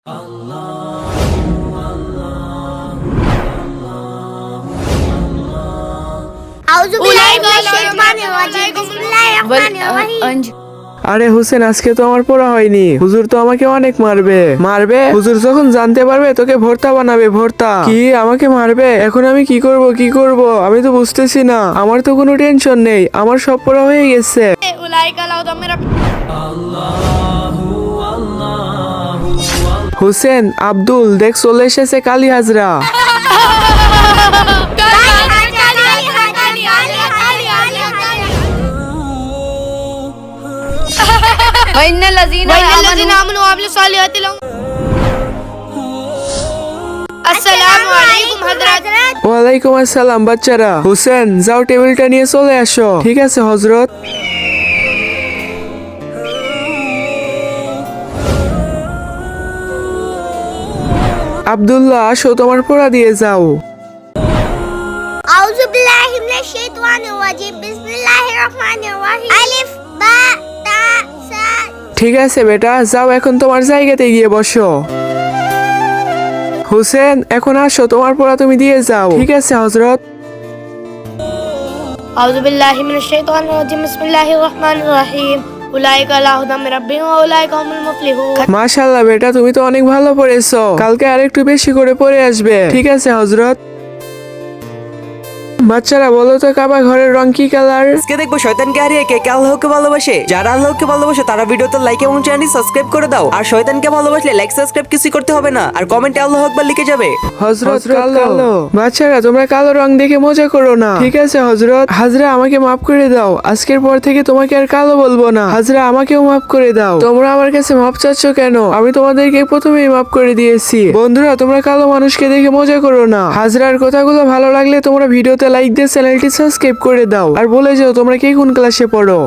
আরে হোসেন, আজকে তো আমার পড়া হয়নি। হুজুর তো আমাকে অনেক মারবে। হুজুর যখন জানতে পারবে তোকে ভর্তা বানাবে। ভর্তা কি? আমাকে মারবে? এখন আমি কি করব আমি তো বুঝতেছি না। আমার তো কোনো টেনশন নেই, আমার সব পড়া হয়ে গেছে। হোসেন, আব্দুল দেখ চলে এসেছে কালী হাজরা। ওয়ালাইকুম আসসালাম বাচ্চারা। হোসেন, যাও টেবিলটা নিয়ে চলে আসো। ঠিক আছে হযরত। আব্দুল্লাহ, আসো, তোমার পড়া দিয়ে যাও। আউযু বিল্লাহি মিনাশ শাইতানির রাজিম বিসমিল্লাহির রহমানির রহিম আলিফ বা তা সা। ঠিক আছে বেটা, যাও এখন তোমার জায়গাতে গিয়ে বসো। হোসেন, এখন আসো, তোমার পড়া তুমি দিয়ে যাও। ঠিক আছে হযরত। আউযু বিল্লাহি মিনাশ শাইতানির রাজিম বিসমিল্লাহির রহমানির রহিম উলাইকা আলা হুদাম মির রাব্বিহিম ওয়া উলাইকা হুমুল মুফলিহুন। মাশাআল্লাহ বেটা, তুমি তো অনেক ভালো পড়েছো। কালকে আরেকটু বেশি করে পড়ে আসবে। ঠিক আছে হযরত। বাচ্চারা বলো তো, কাবা ঘরের রং কি কালার? আজকে দেখবো শয়তানকে হারিয়ে কে আল্লাহকে ভালোবাসে। যারা আল্লাহকে ভালোবাসে তারা ভিডিওতে লাইক এবং চ্যানেল সাবস্ক্রাইব করে দাও। আর শয়তানকে ভালোবাসলে লাইক সাবস্ক্রাইব কিছু করতে হবে না, আর কমেন্টে আল্লাহু আকবার লিখে যাবে। হযরত কালো। বাচ্চারা তোমরা কালো রং দেখে মজা করো না। ঠিক আছে হযরত। হাজরা, আমাকে মাফ করে দাও। আজকের পর থেকে তোমাকে আর কালো বলবো না। হাজরা, আমাকেও মাফ করে দাও। তোমরা আমার কাছে মাফ চাচ্ছ কেন? আমি তোমাদেরকে প্রথমেই মাফ করে দিয়েছি। বন্ধুরা, তোমরা কালো মানুষকে দেখে মজা করো না। হাজরার কথাগুলো ভালো লাগলে তোমরা ভিডিওতে লাইক দিয়ে চ্যানেলটি সাবস্ক্রাইব করে দাও। আর বলে যাও তোমরা কে কোন ক্লাসে পড়ো।